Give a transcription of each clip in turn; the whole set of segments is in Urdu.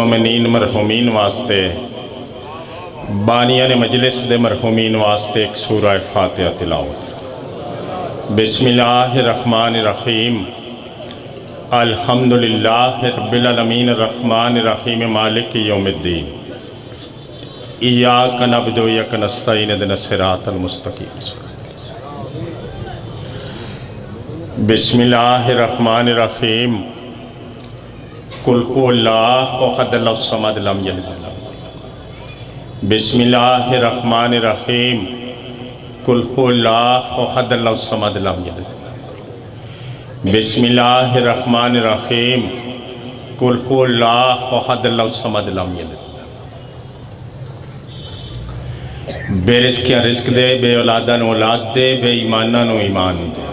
مومنین مرحومین واسطے بانیان مجلس دے مرحومین واسطے ایک سورہ فاتحہ تلاوت۔ بسم اللہ الرحمن الرحیم الحمدللہ رب العالمین الرحمن الرحیم مالک یوم الدین ایاک نعبد و ایاک نستعین اہدنا الصراط المستقیم۔ بسم اللہ الرحمن الرحیم قل هو اللہ احد اللہ الصمد لم یلد۔ بسم اللہ الرحمن الرحیم قل هو اللہ احد اللہ الصمد لم یلد۔ بسم اللہ الرحمن الرحیم قل هو اللہ احد اللہ الصمد لم یلد۔ بے رزقیاں رزق دے، بے اولاداں اولاد دے، بے ایماناں ایمان دے،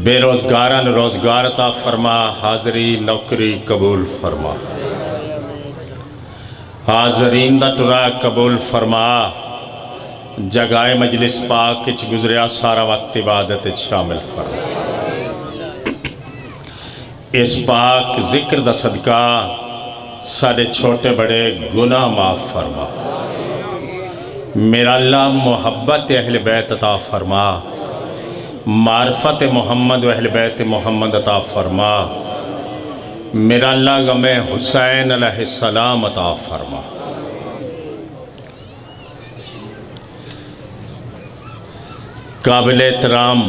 بے روزگاراں روزگار عطا فرما، حاضری نوکری قبول فرما، حاضرین دا ٹرا قبول فرما، جگائے مجلس پاک اچ گزریا سارا وقت عبادت اچ شامل فرما۔ اس پاک ذکر دا صدقہ سارے چھوٹے بڑے گناہ معاف فرما، میرا اللہ محبت اہل بیت عطا فرما، معرفت محمد و اہل بیت محمد عطا فرما، میرا اللہ غم حسین علیہ السلام عطا فرما۔ قابل احترام،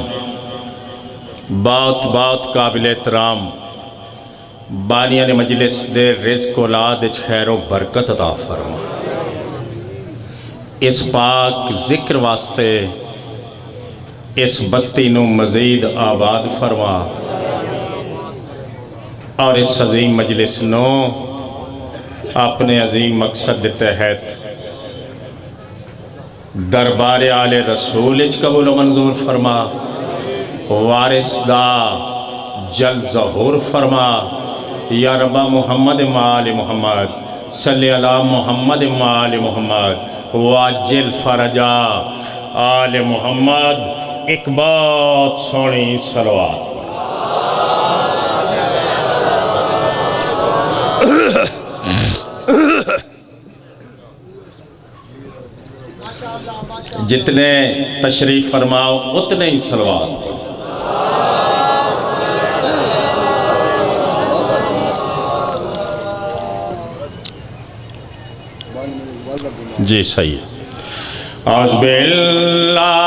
بہت بہت قابل احترام بانیان مجلس دے رزق اولاد خیر و برکت عطا فرما، اس پاک ذکر واسطے اس بستی نو مزید آباد فرما، اور اس عظیم مجلس نو اپنے عظیم مقصد تحت دربار آل رسول اچ قبول و منظور فرما، وارث دا جل ظہور فرما، یا رب محمد مال محمد صلی اللہ محمد مال محمد واجل فرجا آل محمد۔ ایک بات سونی صلوات۔ جتنے تشریف فرماؤ اتنے ہی صلوات۔ جی صحیح۔ اعوذ باللہ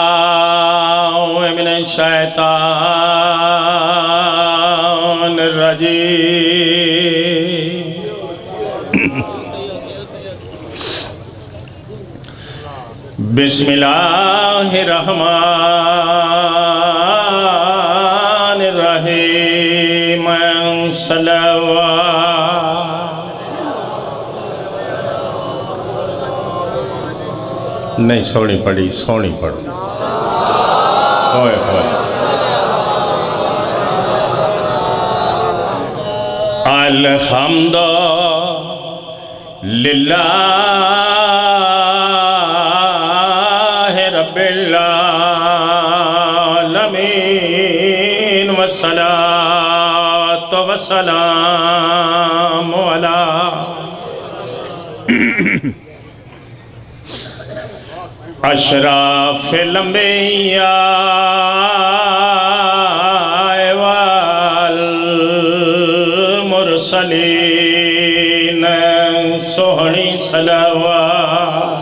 من الشیطان الرجیم، بسم اللہ الرحمن الرحیم، صلوات۔ نہیں سونی پڑھی، سونی پڑھو۔ ہوئے ہوئے۔ الحمد للہ رب العالمین، والصلاة والسلام علی اشراف الانبیاء والمرسلین، سہنی صلوات۔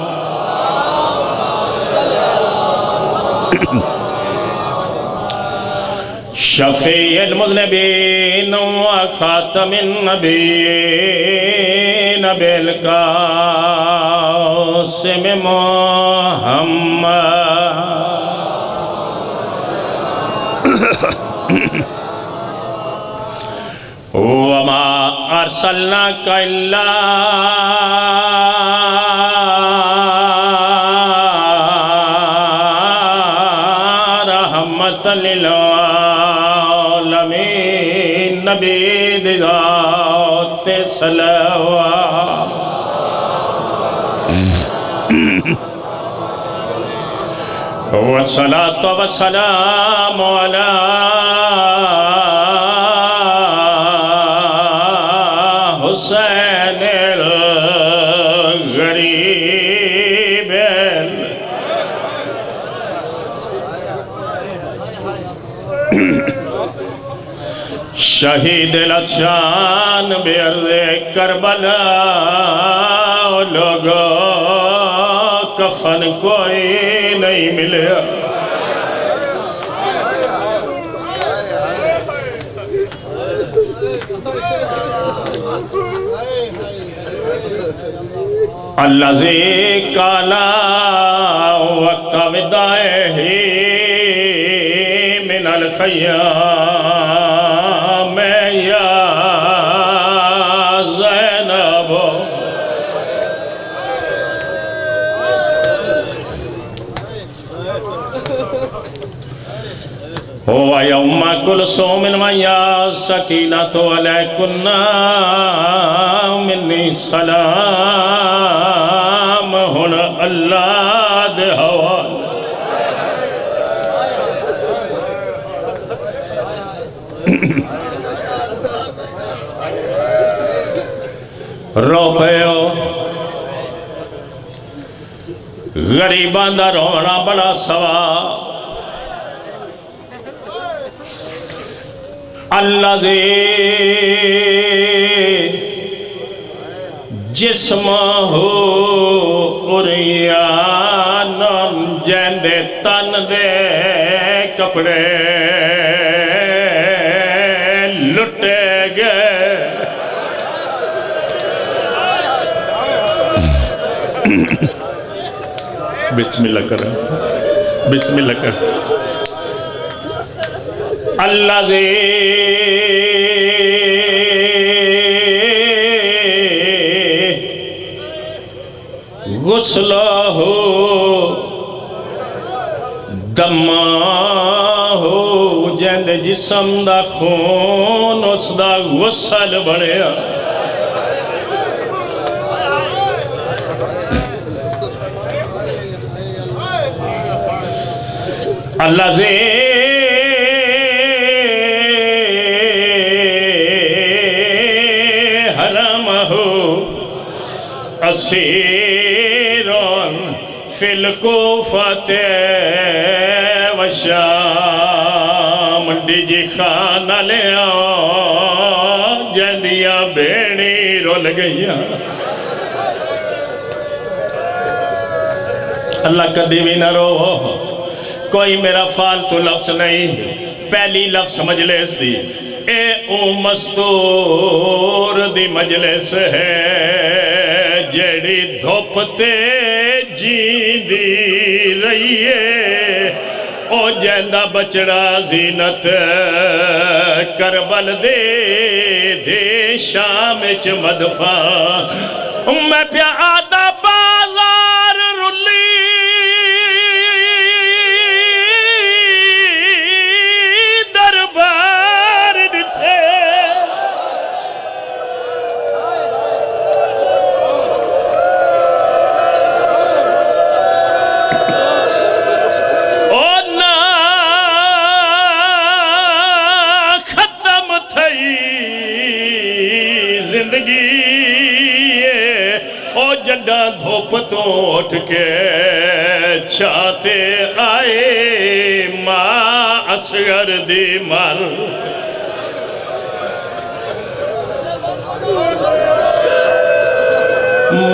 شفیع المذنبین وخاتم النبیین بالقاسم محمد، وما ارسلناک الا رحمت للعالمین، نبی ذات صلوات۔ والصلاة والسلام على حسین الغریب شہید لچان بیرد کربلا لوگو کفن کوئی نہیں ملے الذی کالا وقت ودائے من الخیام یا زینب وَيَوْمَ كُلْثُومٍ وَيَا سَكِينَةُ عَلَيْكُنَّا مِنِّي سلام ہن اللہ دے حوال رو پیو غریباں دا رونا بڑا سوا الذی جسمہ عریان جیندے تن دے کپڑے لٹے گئے بسم اللہ کریں بسم اللہ کریں الذی غسلہ دماہ جند جسم دا خون اس دا غسل بڑیا الذی اسیرون فی الکوفت وشام ڈیجی خانہ لیا جندیاں بیڑی رول گئیاں اللہ کدی بھی نہ رو کوئی میرا فالتو لفظ نہیں پہلی لفظ مجلس دی اے او مستور دی مجلس ہے جیڑی دھوپتے جیندی رہیے او جیندہ بچڑا زینت کربل دے دے شام چ مدفع میں پیا آدھا بازار رلی دربار ڈٹھے جڈا دھوپ تو اٹھ کے چھاتے آئے ماں اصغر دی مر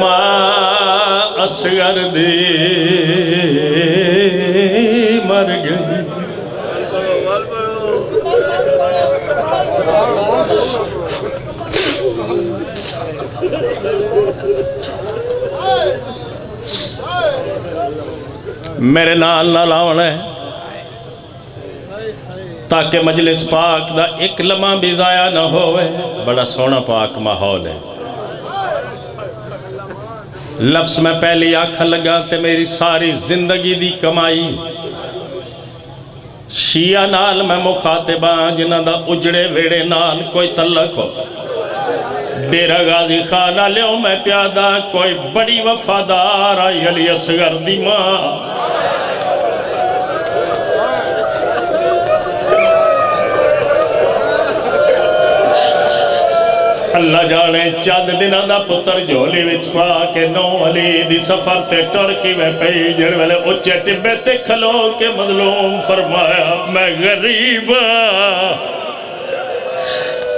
ماں اصغر دی مر گئی میرے نال نہ لاؤن ہے تاکہ مجلس پاک دا ایک لمحہ بھی ضائع نہ ہوئے بڑا سونا پاک ماحول ہے لفظ میں پہلی آنکھ لگا تے میری ساری زندگی دی کمائی شیعہ نال میں مخاطباں جنہ دا اجڑے ویڑے نال کوئی تعلق ہو ڈیرہ غازی خانہ لیو میں پیادہ کوئی بڑی وفادار آئی علی اصغر دی ماں اللہ جانے چند دنوں دا پتر جھولی وچ پا کے نو علی دی سفر تے ٹر کی میں پئی جڑ ویلے اچے ٹبے تے کھلو کے مظلوم فرمایا میں غریب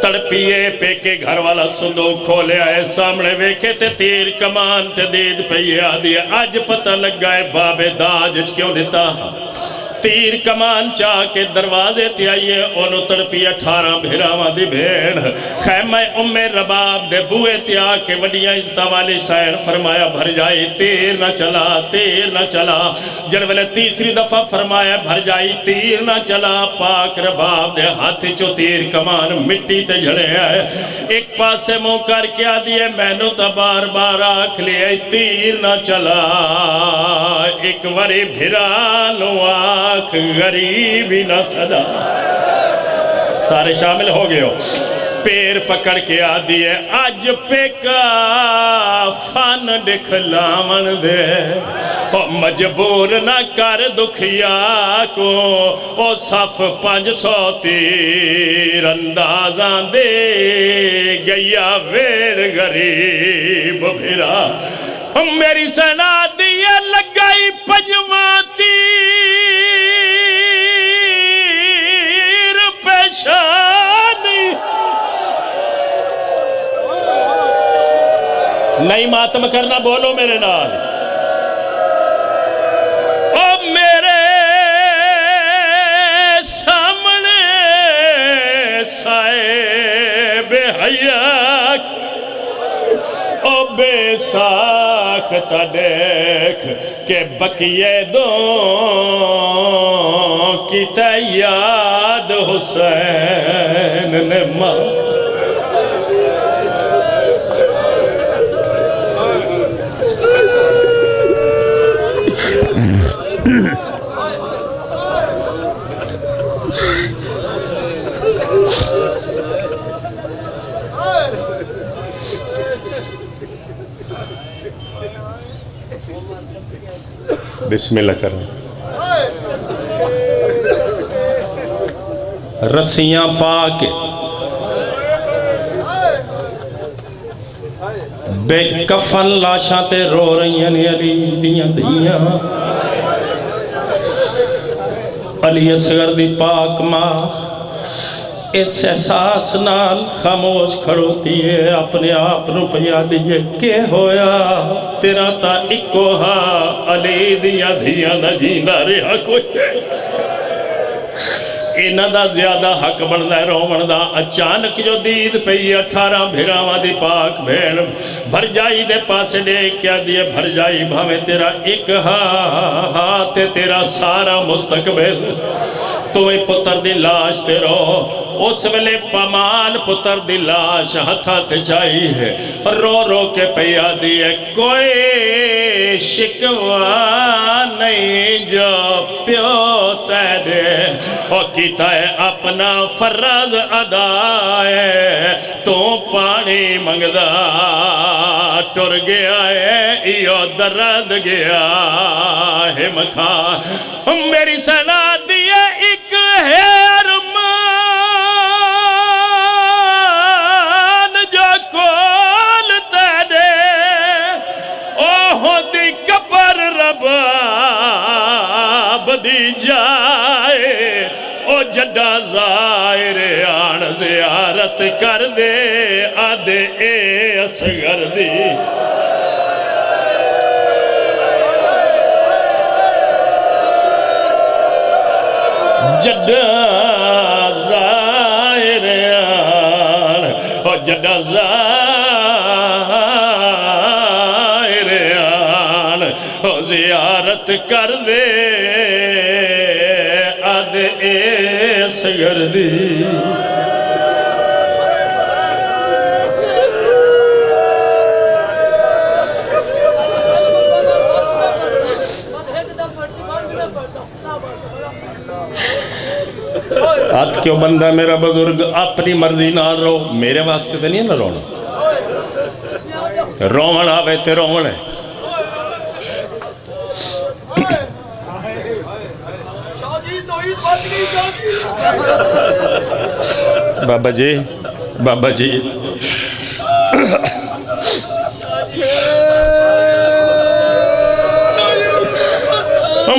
تڑپیے پے کے گھر والا صندوق کھولے آئے سامنے ویکھے تے تیر کمان تے دید پئی آدھی آج پتہ لگا ہے بابے داج کیوں دیتا تیر کمان چاہ کے دروازے تے آئیے انہوں تڑپی 18 بھیراواں دی بھیڑ خیمہ ام رباب دے بوئے تے آ کے وڈیاں عزتہ والی سائن فرمایا بھر جائی تیر نہ چلا جن ویلے تیسری دفعہ فرمایا بھر جائی تیر نہ چلا پاک رباب دے ہاتھ چو تیر کمان مٹی تے جھڑے آئے ایک پاسے منہ کر کے آ دیئے میں نو تا بار بار آکھ لیے تیر نہ چلا ایک وری بھرانو غریبی نہ صدا سارے شامل ہو گئے ہو پیر پکڑ کے آدھی ہے آج پیکا فان دکھلاون دے مجبور نہ کر دکھیا کو او صف 500 تیر اندازاں دے گیا ویر غریب بھیرا میری سنا دیئے لگائی پنجواں تیر پیشانی نہیں ماتم کرنا بولو میرے نال او میرے سامنے صاحب حیاء او بے ساختہ دیکھ کہ بقیے دو کی تیاد حسین نے ماں بسم اللہ کریں رسیاں پاک بے کفن لاشاں تے رو رہی ہیں علی دیاں علی اصغر دی پاک ماں اس احساس نال خاموش کھڑوتی ہے اپنے آپ نو پیا دیئے کہ ہویا تیرا تا اکو ہا علی دیاں نہ جیندہ رہا کوئی انہ دا زیادہ حق بڑھنا ہے رومن دا اچانک جو دید پئی 18 بھیراواں دی پاک بھیڑ بھر جائی دے پاسے دیکھ کیا دیئے بھر جائی بھاویں تیرا ایک ہاتھ تیرا سارا مستقبل تو اے پتر دی لاش تے رو اس ویلے پامان پتر دی لاش ہتھا تے چاہی ہے رو رو کے پیا دیئے کوئی شکوہ نہیں جو پیو تیرے اور کیتا ہے اپنا فرض ادائے تو پانی منگدا ٹر گیا ہے ایو درد گیا ہے مکھا میری سنا دیئے ایک ہے ارمان جو کول تیرے اوہ دی کبر رباب دی جائے او جڈا زائر آن زیارت کر دے آدھے اے اصغر دی جڈا زائر آن او جڈا زائر آن او زیارت کر دے آدھے اے اصغر دی آت کیوں بندہ میرا بزرگ اپنی مرضی نہ رو میرے واسطے تو نہیں نہ رونا رومن آوے تے رومن ہے بابا جی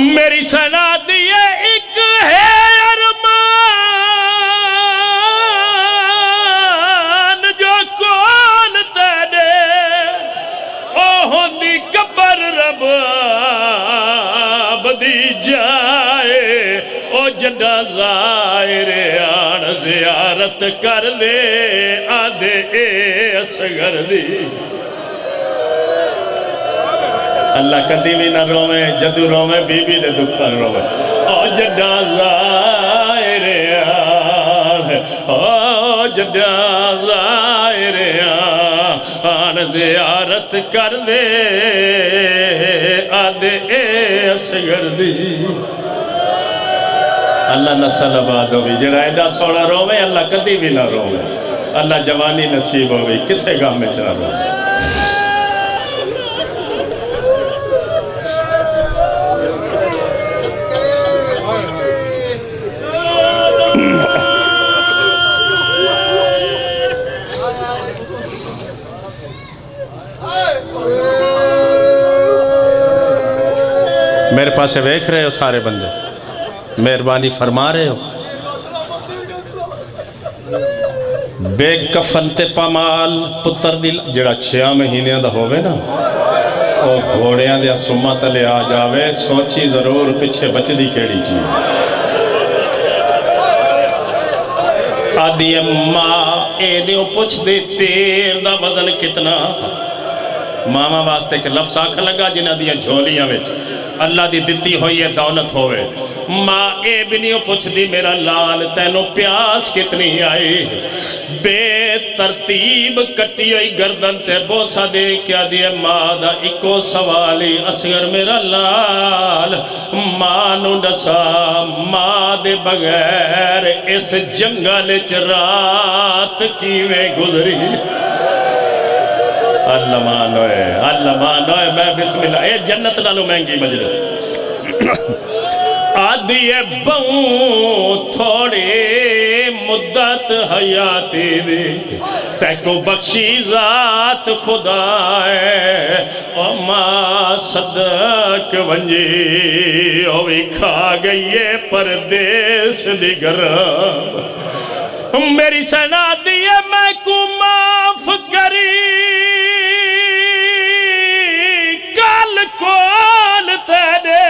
میری سنا دیے ایک ہے ارمان جو کون تیرے او ہوندی قبر رب بدی جائے او جڈا زائر آن زیارت کر دے آدھے اے اصغر دی اللہ کدی بھی نہ روے جدو روے بی بی دے دکھن روے او جڈا زائر آن او جڈا زائر آن زیارت کر دے آدھے اے اصغر دی اللہ نسل آباد ہوئی جڑا ایڈا سونا روے اللہ کدی بھی نہ روے اللہ جوانی نصیب ہوئی کسے گاہ میں چنا روے میرے پاس ویکھ رہے ہو سارے بندے مہربانی فرما رہے ہو بے کفن تے پامال پتر دل جڑا 6 مہینے دا ہوئے نا او گھوڑیاں دیا سمہ تلے آ جاوے سوچی ضرور پچھے بچ دی کیڑی چیز آدھی ماں ایڈیوں پوچھ دے تیر دا وزن کتنا ماما واسطے کہ لفظ آکھ لگا جنہ دیا جھولیاں میں اللہ دی دتی ہوئی ہے دولت ہوئے ماں اے بنیوں پوچھ دی میرا لال تینوں پیاس کتنی آئی بے ترتیب کٹی ہوئی گردن تے بوسا دے کیا دیئے ماں دا اکو سوالی اصغر میرا لال ماں نو ڈسا ماں دے بغیر اس جنگل رات کیویں گزری اللہ مانوئے میں بسم اللہ اے جنت نالو مہنگی مجلس آدھیے بہوں تھوڑی مدت حیاتی دی تیکو بخشی ذات خدا ہے او ماں صدق ونجی او بھی کھا گئیے پردیس دی گرم میری سنا دیئے میں کو معاف کری کال کون تیرے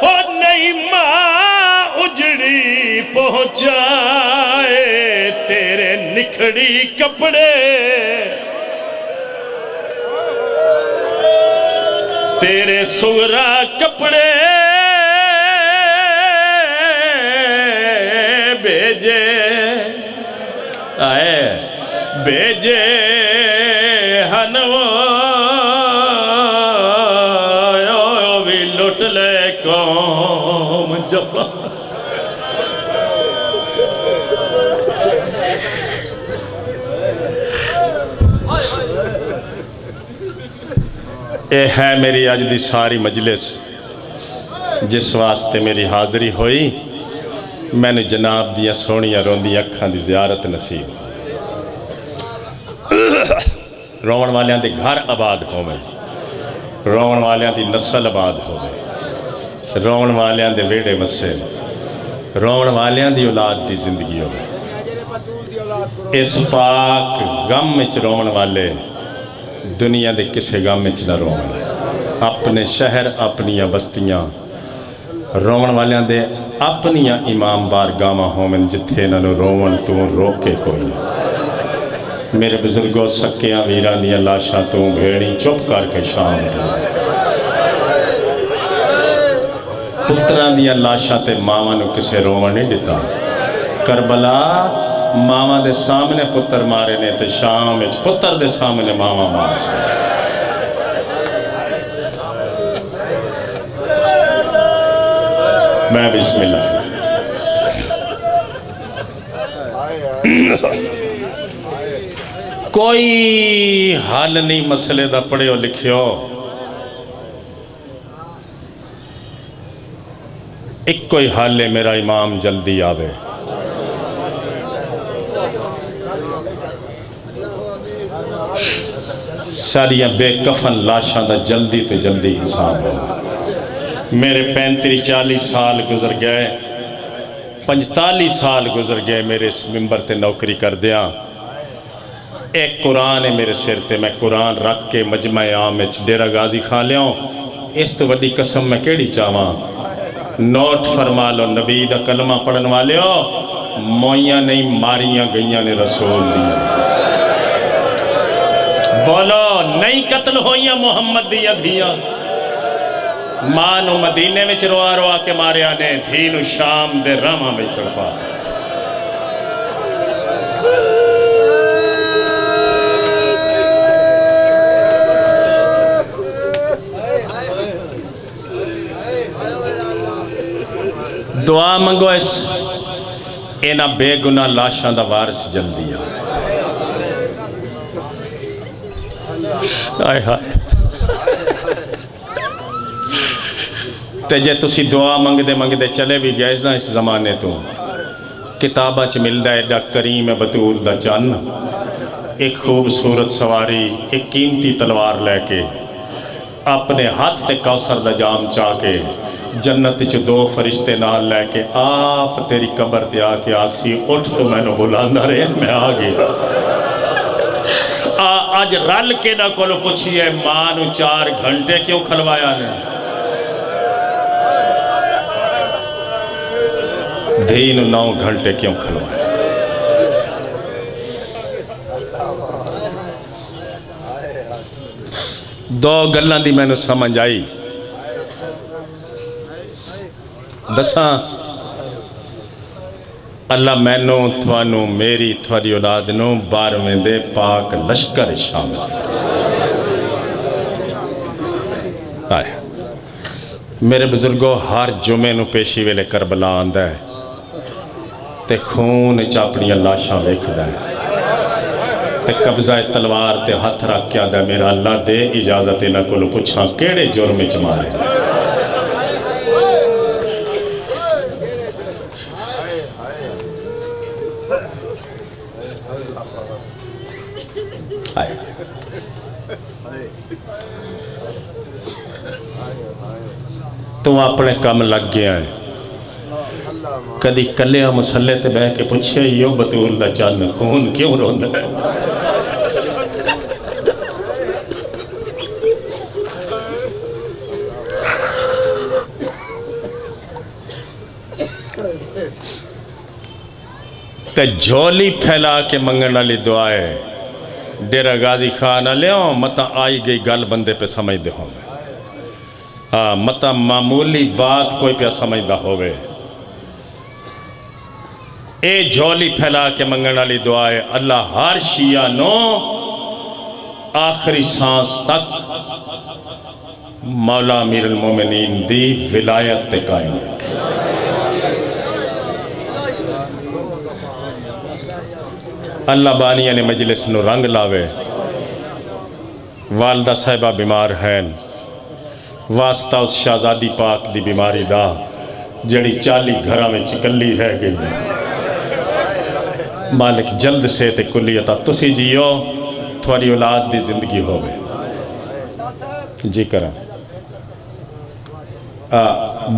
او نہیں ماں اجڑی پہنچائے تیرے نکھڑی کپڑے تیرے سغرا کپڑے بھیجے آئے بھیجے ہنو بھی لٹ لے قوم جفا اے ہے میری آج دی ساری مجلس جس واسطے میری حاضری ہوئی میں نے جناب دیا سونیاں روندی اکھاں دی زیارت نصیب رون والیاں دے گھر آباد ہوئے رون والیاں دی نسل آباد ہوئے رون والیاں دے ویڑے مسے رون والیاں دی اولاد دی زندگی ہوئے اس پاک غم مچ رون والے دنیا دے کسے غم مچ نہ رون اپنے شہر اپنیاں بستیاں رون والیاں دے اپنیاں امام بارگاہ ہومن جتھے نہ رون تو روکے کوئی میرے بزرگوں سکیاں ویران دیا لاشاں تو بھیڑی چپ کر کے شام پتران دیا لاشاں تے ماما نو کسے روان نہیں دیتا کربلا ماما دے سامنے پتر مارے نے تے شام پتر دے سامنے ماما مار میں بسم اللہ کوئی حال نہیں مسئلے دا پڑھے ہو لکھے ہو ایک کوئی حال ہے میرا امام جلدی آوے ساریاں بے کفن لاشاں دا جلدی تے جلدی حساب ہو. میرے 35-40 سال گزر گئے، 45 سال گزر گئے میرے اس ممبر تے نوکری کر دیاں. ایک قرآن ہے میرے سر تے، میں قرآن رکھ کے مجمع عام وچ ڈیرا غازی کھا لیاؤں. اس تو وڈی قسم میں کیڑی چاہواں. نوٹ فرما لو، نبی دا کلمہ پڑھن والے ہو، موئیاں نہیں ماریاں گئیاں نے رسول دیا. بولو نہیں قتل ہوئیاں محمد دیا دھیاں. ماں نو مدینے میں روا روا کے مارے آنے، دھینو شام دے راما میں تڑپا. دعا منگو اس اینا بے گناہ لاشاں دا وارث جلدی آ. آئے ہائے تے جے تسی دعا منگ دے چلے بھی گئے نا اس زمانے تو کتابہ چ مل دا ایڈا کریم بطول دا چن، ایک خوبصورت سواری ایک قیمتی تلوار لے کے اپنے ہاتھ تے کوثر دا جام چاہ کے جنت چ 2 فرشتے نال لے کے آپ تیری قبر تے آ کے آکسی اٹھ تو میں نو بلانا رہے میں آ گیا. آج رل کے نہ کولو پوچھئے ماں نو 4 گھنٹے کیوں کھلوایا نے، دھی نو 9 گھنٹے کیوں کھلوایا. دو گلاں دی میں نو سمجھ آئی. دساں اللہ میں نو تھوانو میری تھواری اولاد نو 12ویں دے پاک لشکر شامل آئے. میرے بزرگوں ہر جمعے نو پیشی ویلے کربلا آندہ ہے تے خون چاپڑی اللہ شاہ ویکھدا ہے تے قبضہ تلوار تے ہاتھ رکھ کے آدھا میرا اللہ دے اجازت نہ کلو پچھاں کیڑے جرم چ مارے. تو اپنے کام لگ گیا ہے. کدی کلیاں مسلے تے بہ کے پوچھے یو بطول دا چان خون کیوں روندہ ہے. تے جھولی پھیلا کے منگن والی دعا ہے ڈیرا غازی خانہ لیاؤں متا آئی گئی گل بندے پہ سمجھ دے ہوں گے. ہاں متا معمولی بات کوئی پہ سمجھدا ہوئے. اے جھولی پھیلا کے منگن والی دعا ہے اللہ ہر شیعہ نو آخری سانس تک مولا امیر المومنین دی ولایت تے قائم ہے. اللہ بانیہ نے مجلس نو رنگ لاوے. والدہ صاحبہ بیمار ہیں، واسطہ اس شہزادی پاک دی بیماری دا جڑی 40 گھرہ میں چکلی رہ گئی ہے. مالک جلد سے تے کلیتا تسی جیو تھوڑی اولاد دی زندگی ہوئے. جی کریں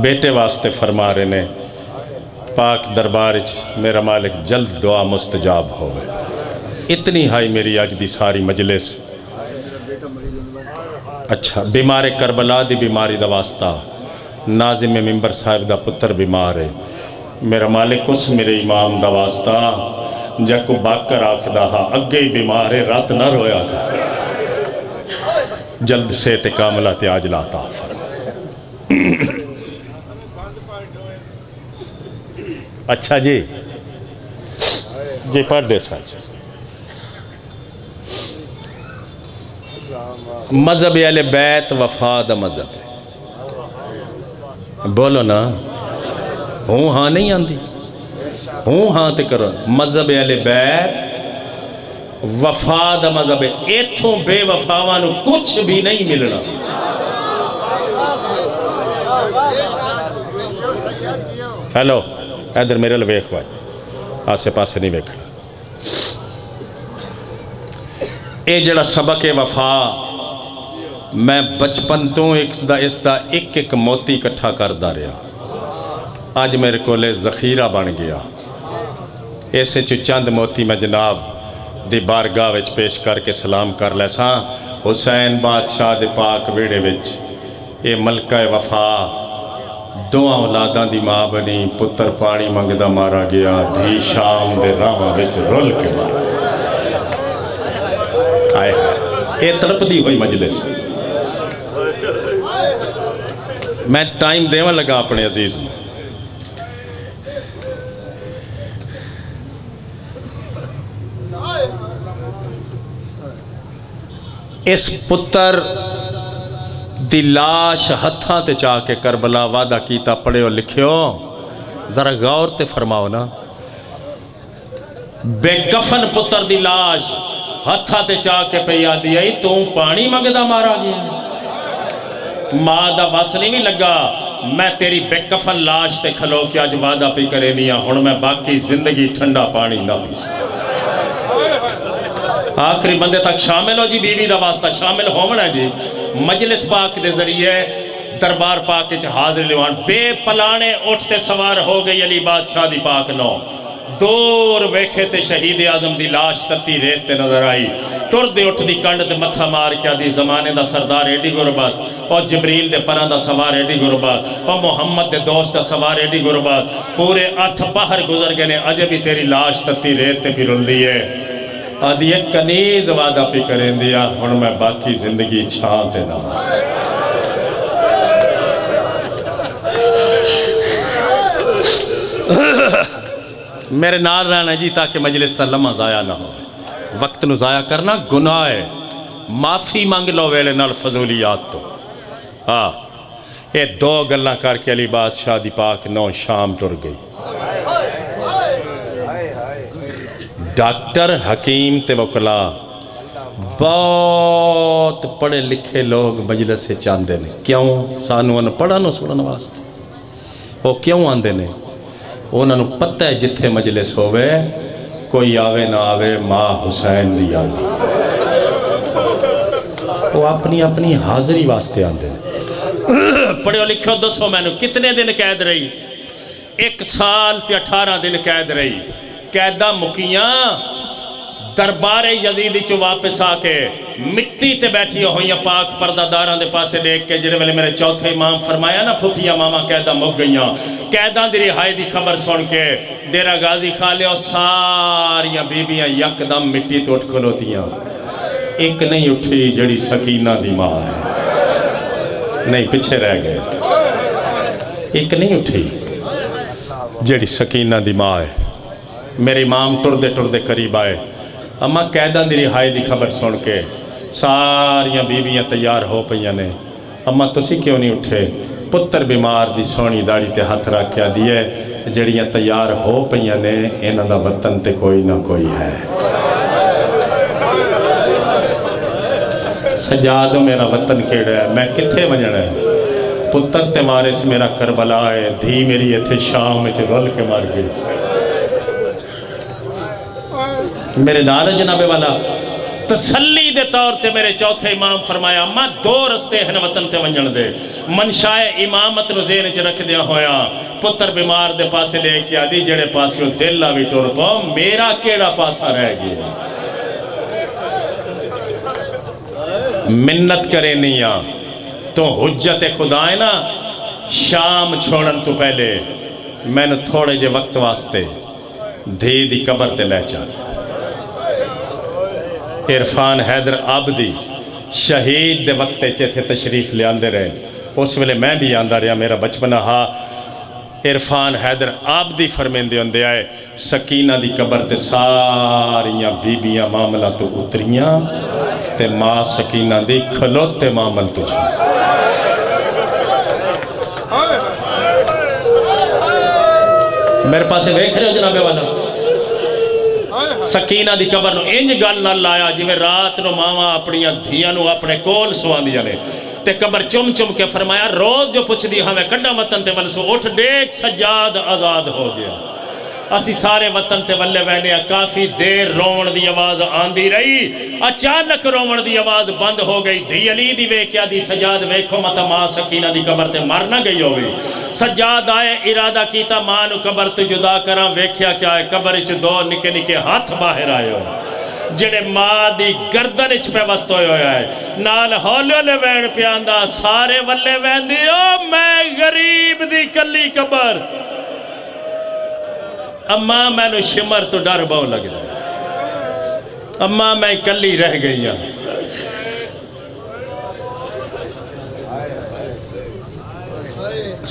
بیٹے واسطے فرما رہے نے پاک دربار میرا مالک جلد دعا مستجاب ہوئے. اتنی ہائی میری آج دی ساری مجلس. اچھا بیمار کربلا دی بیماری دا واسطہ ناظم ممبر صاحب دا پتر بیمار ہے. میرا مالک اس میرے امام دا واسطہ جا کو باکر آکھ دا ہا اگے ہی بیمار ہے رات نہ رویا گا. جلد سے تے کاملہ تے آجلہ عطا فرما. اچھا جی جی پڑھ دے ساتھ. مذہب اہل بیت وفاد مذہب ہے. بولو نا ہوں ہاں نہیں آندی ہوں ہاں تے کرو. مذہب اہل بیت وفاد مذہب ہے. ایتھوں بے وفاوانو کچھ بھی نہیں ملنا. ہیلو ادھر میرے لئے ویکھ وائی آسے پاسے نہیں ویکھنا. اے جڑا سبق وفا میں بچپن تو اس دا ایک موتی کٹھا کردا رہا، آج میرے کولے ذخیرہ بن گیا۔ ایسے چند موتی میں جناب دی بارگاہ وچ پیش کر کے سلام کر لے ساں۔ حسین بادشاہ دے پاک ویڑے وچ اے ملکہ وفا دوہاں اولاداں دی ماں بنی، پتر پانی منگدا مارا گیا، دھی شام دے راواں وچ رول کے مارا آئے اے تڑپ دی ہوئی مجلس۔ میں ٹائم دیواں لگا اپنے عزیز میں۔ اس پتر دی لاش ہتھاں تے چاہ کے کربلا وعدہ کیتا پڑھے اور لکھیو، ذرا غور تے فرماؤ نا۔ بے کفن پتر دی لاش ہتھاں تے چاہ کے پہ یادی آئی، تو پانی منگدا مارا گیا۔ ماں دا بس نہیں بھی لگا، میں تیری بے کفن لاش تے کھلو کے آج وعدہ پی کرے نیا، ہن میں باقی زندگی ٹھنڈا پانی نہ پی سکتا۔ آخری بندے تک شامل ہو جی، بیوی دا واسطہ شامل ہونا جی۔ مجلس پاک دے ذریعے دربار پاک اچھ حاضر لیوان بے پلانے اٹھتے سوار ہو گئی علی بادشاہ دی پاک نو۔ دور ویکھے تے شہید اعظم دی لاش تتی ریت تے نظر آئی، ٹر دے اٹھ دی کنڈ تے متھا مار کیا دی زمانے دا سردار ایڈی غربت، اور جبریل دے پران دا سوار ایڈی غربت، اور محمد دے دوست دا سوار ایڈی غربت، پورے 8 پہر گزر گئے نے، اجے بھی تیری لاش تتی ریت تے پھر رلی ہے۔ آدھی ایک کنیز وعدہ پہ کریں دیا، ہن میں باقی زندگی چھان تے نماز۔ میرے نال رہنا جی تاکہ مجلس تا لمحہ ضائع نہ ہو، وقت نو ضائع کرنا گناہ ہے، معافی مانگ لو ویلے نال فضولیات تو۔ اے دو گلاں کر کے علی بادشاہ دی پاک نو شام ٹر گئی۔ ڈاکٹر حکیم تے وکلا بہت پڑھے لکھے لوگ مجلس سے چاندے نے، کیوں؟ سانو ان پڑھا نو سنن واسطے۔ وہ کیوں آندے نے؟ انہوں نے پتہ ہے جتھے مجلس ہوئے کوئی آوے نہ آوے ماں حسین دی آدھی، وہ اپنی اپنی حاضری واسطے آندے نے۔ پڑھے لکھو دسو میں نے کتنے دن قید رہی؟ 1 سال تے 18 دن قید رہی۔ قیدہ مکیاں دربار یزید چو واپس آ کے مٹی تے بیٹھی ہوئی پاک پردہ داراں دے پاسے دیکھ کے، جڑے ویلے میرے چوتھے امام فرمایا نا پھپھیاں ماما قیدہ مک گئیاں، قیداں دی رہائی دی خبر سن کے ڈیرا غازی کھالے اور ساریاں بیبیاں یک دم مٹی تے اٹھ کھلوتیاں۔ ایک نہیں اٹھی جڑی سکینہ دی ماں ہے، نہیں پیچھے رہ گئے، ایک نہیں اٹھی جڑی سکینہ دی ماں ہے۔ میرے امام ٹر دے قریب آئے، اما قیداں دی رہائی دی خبر سن کے ساریاں بیویاں تیار ہو پئیاں نے، اما تسی کیوں نہیں اٹھے؟ پتر بیمار دی سونی داڑی تے ہاتھ رکھ کے دیئے، جڑیاں تیار ہو پئیاں نے انہاں دا وطن تے کوئی نہ کوئی ہے۔ سجادو میرا وطن کیڑا ہے، میں کتھے وجنا ہے؟ پتر تے وارث میرا کربلا ہے، دھی میری ایتھے شام میں رول کے مار گئی۔ میرے نال جناب والا تسلی دے طور تے میرے چوتھے امام فرمایا، ماں 2 رستے ہیں وطن تے ونجن دے، منشائے امامت نو ذہن چ رکھ دیا ہویا، پتر بیمار دے پاسے لے کے آدھی جڑے پاسیوں دل لاوی ٹور پاؤ، میرا کیڑا پاسا رہ گیا؟ منت کرے نہیں تو حجت خدا ہے نا، شام چھوڑن تو پہلے میں نے تھوڑے جے وقت واسطے دھی دی قبر تے لے چال۔ عرفان حیدر عابدی شہید دے وقت چیتھے تشریف لے آندے رہے، اس ویلے میں بھی آندہ رہا، میرا بچپنا ہا۔ عرفان حیدر عابدی فرمیندے ہوندے آئے، سکینہ دی قبر تے ساریاں بیبیاں معاملہ تو اتریاں تے ماں سکینہ دی کھلوتے معامل تو جا۔ میرے پاسے ویکھ رہے ہو جناب والا، سکینہ دی قبر نو انج گل نہ لایا جی میں رات نو ماما اپنیاں دھیاں نو اپنے کول سوان دیا نے تے قبر چم چم کے فرمایا روز جو پوچھ دی ہمیں کڈا وطن تے ولسو اٹھ دیکھ سجاد آزاد ہو گیا۔ اسی سارے وطن تے ولے وینے کافی دیر رومن دی آواز آندی رہی اچانک رومن دی آواز بند ہو گئی دھی علی دی ویکیا دی سجاد ویکھو متا ماں سکینہ دی قبر تے مر نہ گئی ہوگی سجاد آئے ارادہ کیتا ماں نو قبر تے جدا کراں ویکھیا کیا ہے قبر اچ دو نکے نکے ہاتھ باہر آئے ہو جڑے ماں دی گردن اچ پہ وست ہوئے ہویا ہے نال ہولے لے وین پیاندہ سارے ولے وین دیو میں غریب دی کلی قبر اماں میں نو شمر تو ڈر باؤ لگ رہا اماں میں کلی رہ گئی ہوں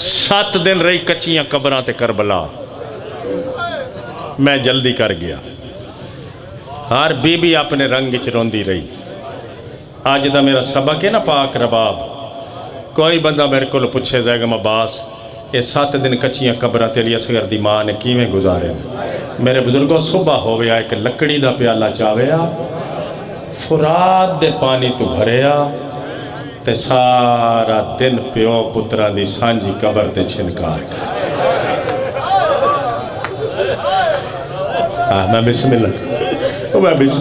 7 دن رہی کچیاں قبران تے کربلا میں جلدی کر گیا ہر بی بی اپنے رنگ اچ روندی رہی آج دا میرا سبق ہے نا پاک رباب کوئی بندہ میرے کو پوچھے زیغم عباس یہ 7 دن کچیاں قبران تے علی اصغر دی ماں نے کیویں گزارے میرے بزرگوں صبح ہویا ایک لکڑی دا پیالہ چاویا فرات دے پانی تو بھریا تے سارا دن پیو پتران دی سانجی قبر تے چھنکار کر میں بسم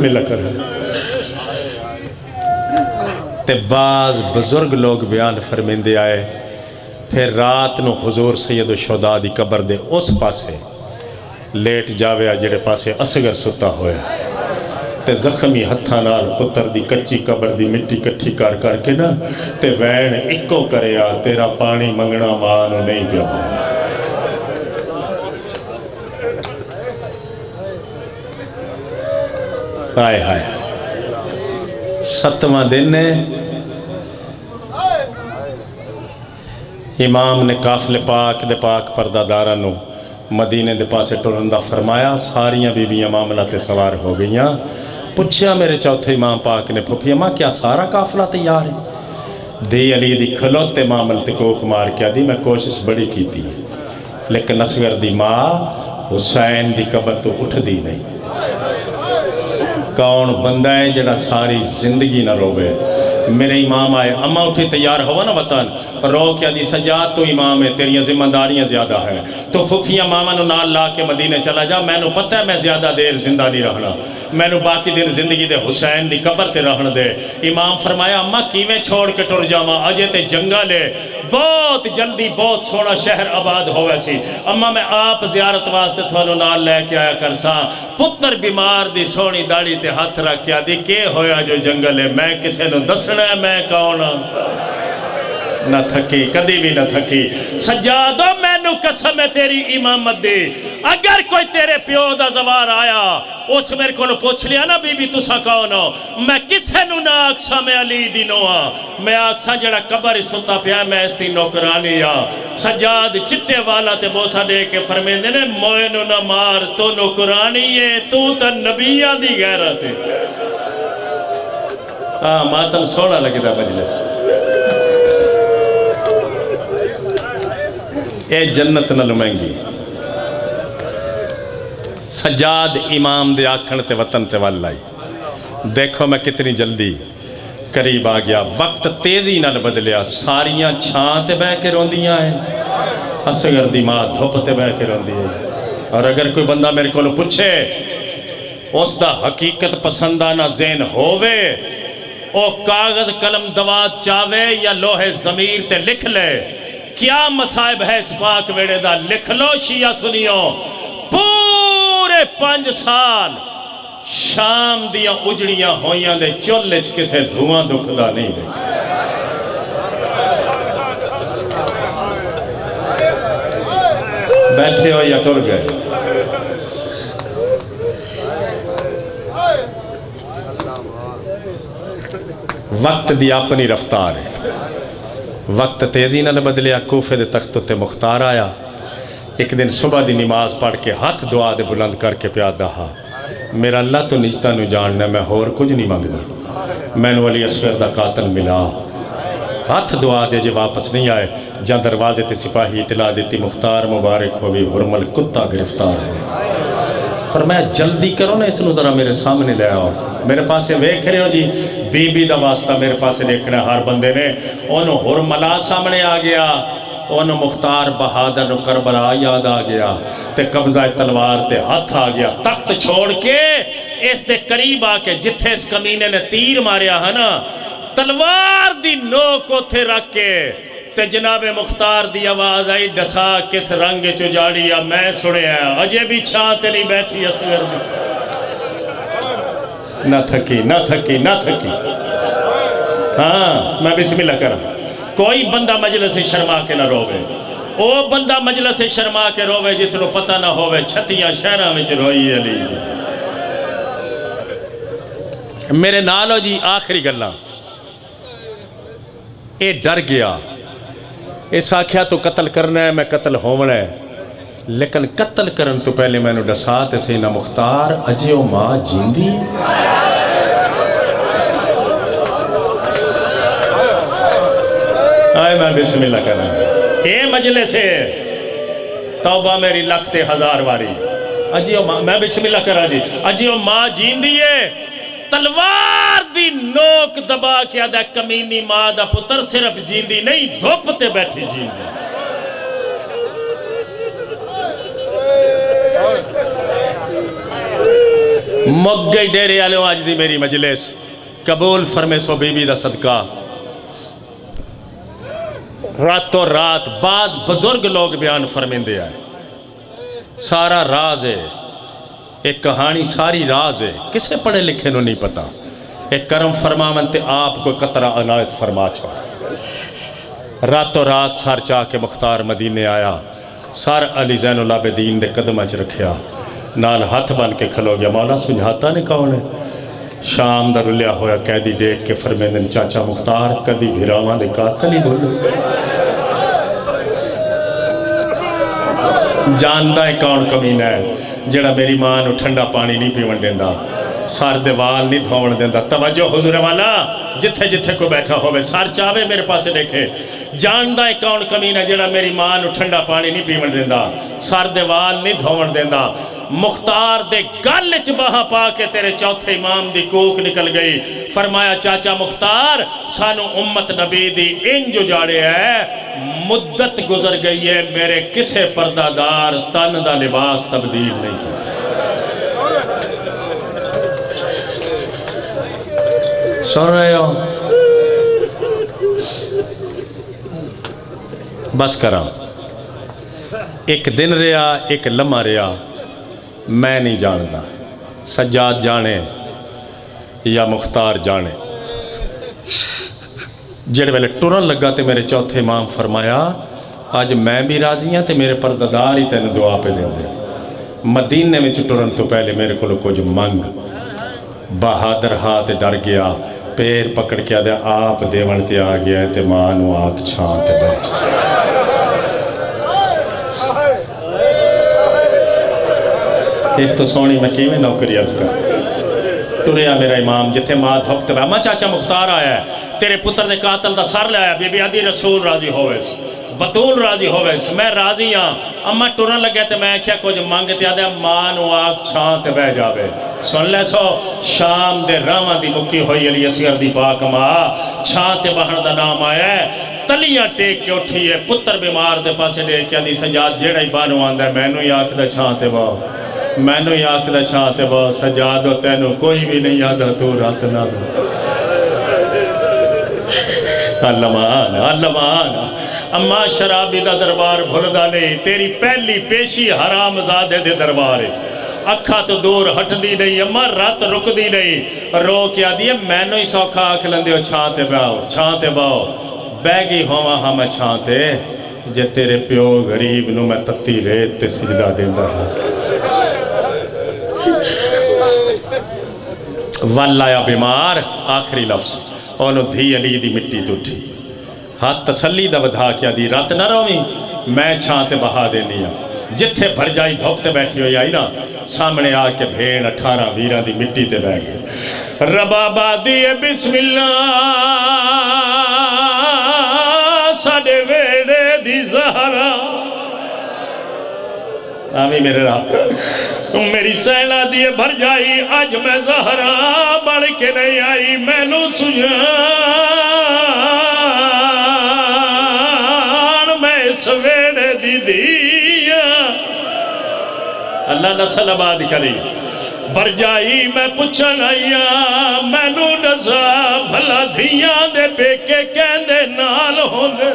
اللہ کر تے بعض بزرگ لوگ بیان فرمیندے آئے پھر رات نو حضور سید الشہداء دی قبر دے اس پاسے لیٹ جاویا جڑے پاسے اصغر ستا ہویا تے زخمی ہتھانال پتر دی کچی قبر دی مٹی کٹھی کر کر کے نا تے وین اکو کریا تیرا پانی منگنا مانو نہیں پیا آئے آئے 7واں دن امام نے قافلے پاک دے پاک پردہ دارانو مدینے دے پاسے ٹرندہ فرمایا ساریاں بی بیاں معاملہ تے سوار ہو گئیاں پوچھیا میرے چوتھے امام پاک نے پھوپھی اماں کیا سارا قافلہ تیار ہے دی علی دی کھلوتے معامل تے کوک مار کیا دی میں کوشش بڑی کی تھی لیکن اصغر دی ماں حسین دی قبر تو اٹھ دی نہیں کون بندہ ہے جڑا ساری زندگی نہ روے میرے امام آئے اماں اٹھی تیار ہوا نا وطن رو کیا دی سجاد تو امام ہے تیریاں ذمہ داریاں زیادہ ہیں تو پھوپھیاں ماما نو نال لا کے مدینے چلا جا میں نو پتہ ہے میں زیادہ دیر زندہ نہیں رہنا میں نو باقی دن زندگی دے حسین دی قبر تے رہن دے امام فرمایا اماں کیویں چھوڑ کے ٹر جاواں اجے تے جنگل ہے بہت جلدی بہت سونا شہر آباد ہوئے سی اماں میں آپ زیارت واسطے تھانو نال لے کے آیا کرساں پتر بیمار دی سونی داڑی تے ہاتھ رکھ کیا دی کے ہویا جو جنگل ہے میں کسے نو دسنا ہے میں کون نہ تھکی کدی بھی نہ تھکی سجادو میں نو قسم ہے تیری امامت دی اگر کوئی تیرے پیو دا زوار آیا اس میرے کو پوچھ لیا نا بی بی تسا کون ہو میں کسے نو نہ آکسا میں علی دی نوہ میں آکسا جڑا قبر ستا پیا میں اس دی نوکرانی سجاد چٹے والا تے بوسا دے کے فرمیندے نے موئے نو نہ مار تو نوکرانی ہے تو تا نبیہ دی غیرت ہے ماتم سونا لگی دا مجلس اے جنت نہ لمائنگی سجاد امام دے آکھن تے وطن تے والائی دیکھو میں کتنی جلدی قریب آ گیا وقت تیزی نہ بدلیا ساریاں چھان تے بہ کے روندیاں ہیں اصغر دی ماں دھوپ تے بہ کے روندی ہے اور اگر کوئی بندہ میرے کو پوچھے اس دا حقیقت پسندانہ ذہن ہووے او کاغذ قلم دوات چاوے یا لوہے ضمیر تے لکھ لے کیا مصائب ہے اس پاک ویڑے دا لکھ لو شیعہ سنیو پورے 5 سال شام دیاں اجڑیاں ہویاں دے چولچ کسے دھواں دکھدا نہیں دے بیٹھے ہو یا ٹر گئے وقت دی اپنی رفتار ہے وقت تیزی نہ بدلیا کوفے دے تخت تے مختار آیا ایک دن صبح دی نماز پڑھ کے ہاتھ دعا دے بلند کر کے پیادہ ہا میرا اللہ تو نجتہ نو جاننا میں ہور کچھ نہیں مانگنا میں نو علی اصغر دا قاتل ملا ہاتھ دعا دے جو واپس نہیں آئے جہاں دروازے تے سپاہی اطلاع دیتی مختار مبارک ہوئی حرمل کتا گرفتار ہے فرمایا جلدی کرو نا اس نو ذرا میرے سامنے لے آؤ میرے پاس سے ویکھ رہے ہو جی بی بی دا واسطہ میرے پاس سے دیکھنا ہر بندے نے انہوں حرملہ سامنے آ گیا انہوں مختار بہادر نو کربلا یاد آ گیا تے قبضہ تلوار تے ہاتھ آ گیا تخت چھوڑ کے اس دے قریب آ کے جتھے اس کمینے نے تیر ماریا ہے نا تلوار دی نوک اتھے رکھ کے تے جناب مختار دی آواز آئی ڈسا کس رنگ چجاڑی یا میں سنے ہیں اجے بھی چھانتے نہیں بیٹھی اصغر دی نہ تھکی نہ تھکی نہ تھکی ہاں میں بسم اللہ کرا کوئی بندہ مجلس شرما کے نہ روے او بندہ مجلس شرما کے روے جس نو پتہ نہ ہوئے چھتیاں شہرہ میں روئی علی میرے نالو جی آخری گلہ اے ڈر گیا اس آکھیا تو قتل کرنا ہے میں قتل ہونا ہے لیکن قتل کرن تو پہلے میں نے ڈسات سینہ مختار اجیو ماں جیندی آئے میں بسم اللہ کرنا اے مجلس ہے توبہ میری لکھتے ہزار واری اجیو ماں میں بسم اللہ کرنا جی اجیو ماں جیندی ہے تلوار دی نوک دبا کیا دا کمینی ماں دا پتر صرف جیندی نہیں دھوپتے بیٹھی جیندی مگ گئی ڈیرے آلے آج دی میری مجلس قبول فرمے سو بی بی دا صدقہ رات و رات بعض بزرگ لوگ بیان فرمیندے آئے سارا راز ہے ایک کہانی ساری راز ہے کسے پڑھے لکھے نو نہیں پتا ایک کرم فرماون تے آپ کو قطرہ عنایت فرما چھوڑا رات و رات سار چاہ کے مختار مدینے آیا سار علی زین العابدین دے قدمہ چ رکھیا نال ہاتھ بن کے کھلو گیا مولا سجھاتا نے کون ہے شام دا رلیا ہویا قیدی دیکھ کے فرمیندن چاچا مختار کدی بھیراواں دے قاتل ہی بولو جاندہ ہے کون کمینہ ہے جڑا میری ماں نو ٹھنڈا پانی نہیں پیون دیندہ سار دیوال نہیں دھوون دیندہ توجہ حضور والا جتھے جتھے کو بیٹھا ہوئے سار چاہوے میرے پاس دیکھے جاندہ ہے کون کمینہ جڑا میری ماں نو ٹھنڈا پانی نہیں پیون دیندہ سار دیوال نہیں دھوون دیندہ مختار دے گل چباہاں پا کے تیرے چوتھے امام دی کوک نکل گئی فرمایا چاچا مختار سانو امت نبی دی انجو جاڑے ہے مدت گزر گئی ہے میرے کسے پردہ دار تن دا لباس تبدیل نہیں کرتا سن رہے ہو بس کرا ایک دن رہا ایک لمحہ رہا میں نہیں جانتا سجاد جانے یا مختار جانے جڑے ویلے ٹورن لگا تے میرے چوتھے امام فرمایا آج میں بھی راضی ہیں تے میرے پردادار ہی تینوں دعا پہ دیں دے مدینے میں ٹورن تو پہلے میرے کو کچھ منگ بہادر ہاتھ ڈر گیا پیر پکڑ کیا دے آپ دیون تے آ گیا تے مانو آگ چھان تے بیٹھ اس تو سونی میں کیویں نوکری عرض کر ٹریا میرا امام جتھے ماں دھوکتے بے اما چاچا مختار آیا ہے تیرے پتر نے قاتل دا سر لے آیا بی بی آدھی رسول راضی ہوئے بطول راضی ہوئے میں راضی ہاں اما ٹرن لگے تے میں کیا کچھ مانگتے آدھے ماں نو آگ چھان تے بہ جاوے سن لے سو شام دے راما دی مکی ہوئی علی اصغر دی پاک ماں چھان تے بہن دا نام آیا ہے تلیاں ٹیک کے اٹھی ہے پتر بیمار دے پاسے لے کے دی سجاد جیڑا ہی بانو آندہ ہے میں نو ہی آکھ دا چھان تے باؤ میں نو ہی آکھ دا چھان تے باؤ سجادو تینو کوئی بھی نہیں یادہ تو رات نہ دو اللہ مانا اللہ مانا اما شرابی دا دربار بھولدہ نہیں تیری پہلی پیشی حرام زادے دے دربار اکھا تو دور ہٹ دی نہیں اما رات رک دی نہیں رو کیا دیئے میں نو ہی سوکھا آکھ لندے ہو چھانتے باؤ بیگی ہوا ہاں میں چھانتے جے تیرے پیو غریب نو میں تتی ریت تے سجدہ دیندہ ہے واللہ بیمار آخری لفظ انہوں دھی علی دی مٹی تو اٹھی ہاتھ تسلی دا ودھا کیا دی رات نہ روی میں چھانتے بہا دینی ہوں جتھے بھر جائی دھوکتے بیٹھی ہوئی آئی نا سامنے آ کے بھین 18 ویران دی مٹی تے بہ گئے ربابا دیئے بسم اللہ ساڑے ویڑے دی زہرا آمین میرے راہ میری سینہ دیئے بھر جائی آج میں زہرا بڑھ کے نہیں آئی میں نو سجان میں میری دیا اللہ نسل آباد کری برجائی میں پچھن آیا مینو نسا بھلا دھیاں دے پیکے کہندے نال ہوندے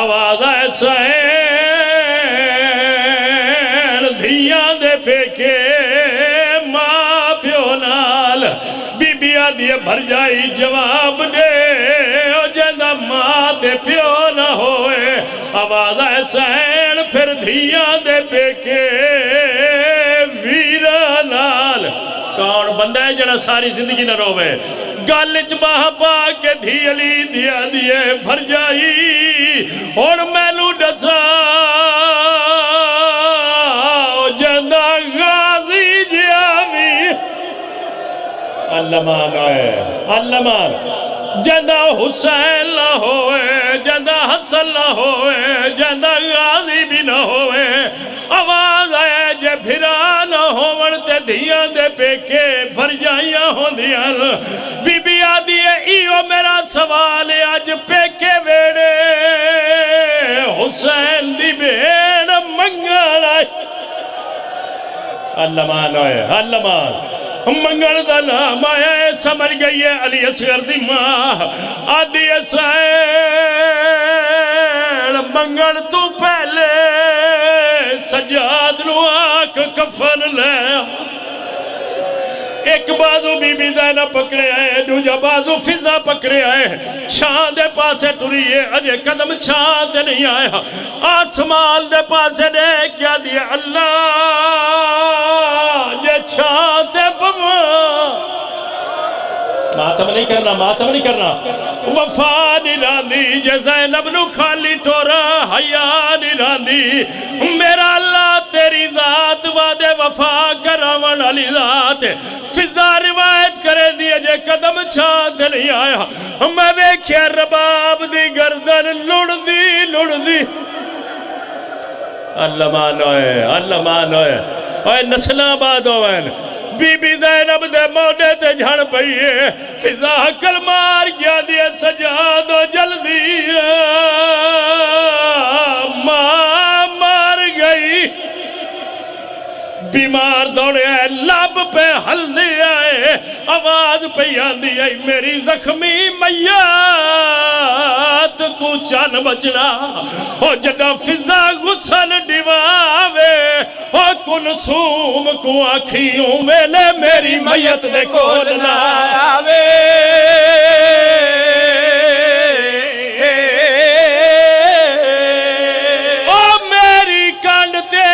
آواز ایسا ہے دھیاں دے پیکے ماں پیو نال بی بی آدھے برجائی جواب دے جیندہ ماں تے پیو نہ ہوئے آواز ایسا ہے پھر دھیاں دے پیکے ویرہ نال کون بندہ ہے جڑا ساری زندگی نہ روے گالچ باہ پا کے دھی علی دیا دیے بھر جائی اور مینو ڈسا جندہ غازی جیاوی اللہ مان آئے اللہ مان جندہ حسین نہ ہوئے جندہ حسن نہ ہوئے جندہ غازی بھی نہ ہوئے آواز آئے جے بھرا نہ ہوون تے دھیاں دے پیکے بھر جائیاں ہوں دیاں بی بی آدھی ہے ایو میرا سوال ہے آج پیکے ویڑے حسین دی بین منگل آئے اللہ مان آئے اللہ مان منگل دا نام آیا ہے سمجھ گئی ہے علی اصغر دی ماں آدھی سائن منگل تو پہلے سجاد نو آنکھ کفن لے ایک بازو بی بی زینب پکڑے آئے دوجا بازو فضا پکڑے آئے چھان دے پاسے ٹریے اجے قدم چھان دے نہیں آیا آسمان دے پاسے دے کیا دیا اللہ یہ چھان دے بما ماتم نہیں کرنا ماتم نہیں کرنا وفا نہیں راندی جے زینب نو خالی ٹورا حیا نہیں راندی میرا اللہ تیری ذات وعدے وفا کراون علی ذات فضا روایت کرے دیئے جے قدم چھانتے نہیں آیا میں ویکھے رباب دی گردن لڑ دی اللہ مانوئے اللہ مانوئے اوہ نسلہ آباد ہوئن بی بی زینب دے موڑے تے جھڑ پئیے فضا حکل مار گیا دیئے سجاد و جلدی ماں مار گئی بیمار دوڑے آئے لب پہ ہلدی آئے آواز پہ آندی آئی میری زخمی میات کو چان بچنا او جدہ فضا غسل ڈیواوے او کنسوم کو آکھیوں ویلے میری میت دے کولنا آوے او میری کانڈتے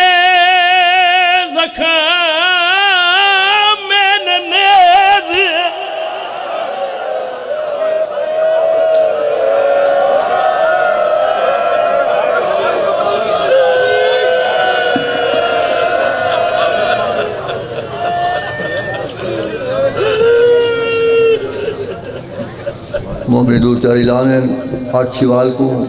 محمد دو چاری لانے 8 شوال کو